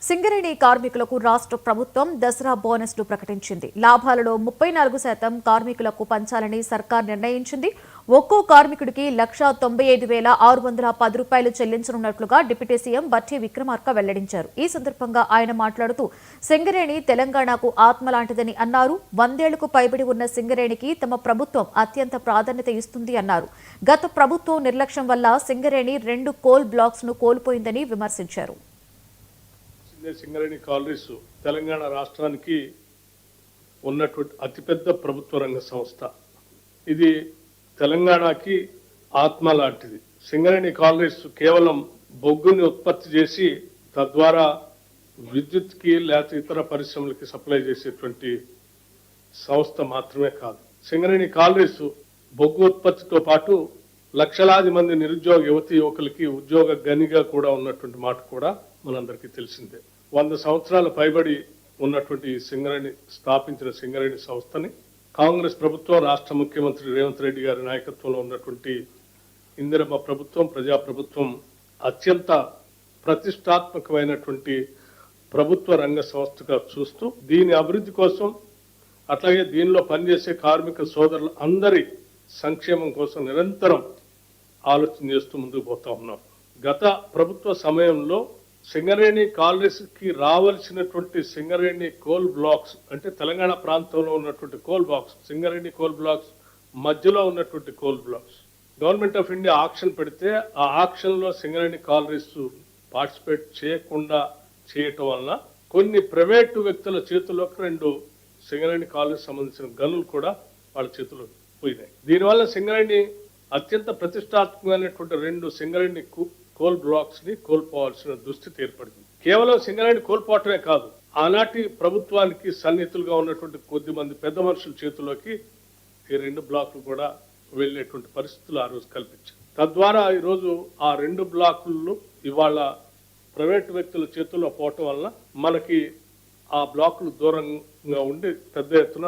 సింగరేణి కార్మికులకు రాష్ట్ర ప్రభుత్వం దసరా బోనస్లు ప్రకటించింది. లాభాలలో 34% కార్మికులకు పంచాలని సర్కార్ నిర్ణయించింది. ఒక్కో కార్మికుడికి 1,95,610 రూపాయలు చెల్లించనున్నట్లుగా డిప్యూటీ సీఎం బట్టి విక్రమార్క వెల్లడించారు. ఈ సందర్భంగా ఆయన మాట్లాడుతూ సింగరేణి తెలంగాణకు ఆత్మ లాంటిదని అన్నారు. 100 ఏళ్లకు పైబడి ఉన్న సింగరేణికి తమ ప్రభుత్వం అత్యంత ప్రాధాన్యత ఇస్తుంది అన్నారు. గత ప్రభుత్వం నిర్లక్ష్యం వల్ల సింగరేణి 2 కోల్ బ్లాక్స్ ను కోల్పోయిందని విమర్శించారు. సింగరేణి కాలరీస్ తెలంగాణ రాష్ట్రానికి ఉన్నటువంటి అతిపెద్ద ప్రభుత్వ రంగ సంస్థ. ఇది తెలంగాణకి ఆత్మ లాంటిది. సింగరేణి కాలరీస్ కేవలం బొగ్గుని ఉత్పత్తి చేసి తద్వారా విద్యుత్కి లేకపోతే ఇతర పరిశ్రమలకి సప్లై చేసేటువంటి సంస్థ మాత్రమే కాదు. సింగరేణి కాలరీస్ బొగ్గు ఉత్పత్తితో పాటు లక్షలాది మంది నిరుద్యోగ యువతి యువకులకి ఉద్యోగ గనిగా కూడా ఉన్నటువంటి మాట కూడా మనందరికీ తెలిసిందే. 100 సంవత్సరాల పైబడి ఉన్నటువంటి సింగరేణి స్థాపించిన సింగరేణి సంస్థని కాంగ్రెస్ ప్రభుత్వం, రాష్ట్ర ముఖ్యమంత్రి రేవంత్ రెడ్డి గారి నాయకత్వంలో ఉన్నటువంటి ఇందిరమ్మ ప్రభుత్వం, ప్రజాప్రభుత్వం అత్యంత ప్రతిష్టాత్మకమైనటువంటి ప్రభుత్వ రంగ సంస్థగా చూస్తూ దీని అభివృద్ధి కోసం, అట్లాగే దీనిలో పనిచేసే కార్మిక సోదరులు అందరి సంక్షేమం కోసం నిరంతరం ఆలోచన చేస్తూ ముందుకు పోతా ఉన్నాం. గత ప్రభుత్వ సమయంలో సింగరేణి కాలరీస్ కి రావాల్సినటువంటి సింగరేణి కోల్ బ్లాక్స్ అంటే తెలంగాణ ప్రాంతంలో ఉన్నటువంటి coal blocks, Singareni coal blocks మధ్యలో ఉన్నటువంటి coal blocks government of India auction పెడితే ఆ ఆక్షన్ లో సింగరేణి కాలరీస్ పార్టిసిపేట్ చేయకుండా చేయటం వలన కొన్ని ప్రైవేటు వ్యక్తుల చేతుల్లోకి 2 సింగరేణి కాలరీస్ సంబంధించిన గనులు కూడా వాళ్ళ చేతుల్లో పోయినాయి. దీనివల్ల సింగరేణి అత్యంత ప్రతిష్టాత్మకమైనటువంటి 2 సింగరేణి కోల్ బ్లాక్స్ ని కోల్పోవాల్సిన దుస్థితి ఏర్పడింది. కేవలం సింగరేణి కోల్పోవటమే కాదు, ఆనాటి ప్రభుత్వానికి సన్నిహితులుగా ఉన్నటువంటి కొద్ది మంది పెద్ద మనుషుల చేతుల్లోకి ఈ 2 బ్లాకులు కూడా వెళ్లేటువంటి పరిస్థితులు ఆ రోజు కల్పించారు. తద్వారా ఈరోజు ఆ 2 బ్లాకులు ఇవాళ ప్రైవేటు వ్యక్తుల చేతుల్లో పోవటం వల్ల మనకి ఆ బ్లాకులు దూరంగా ఉండి పెద్ద ఎత్తున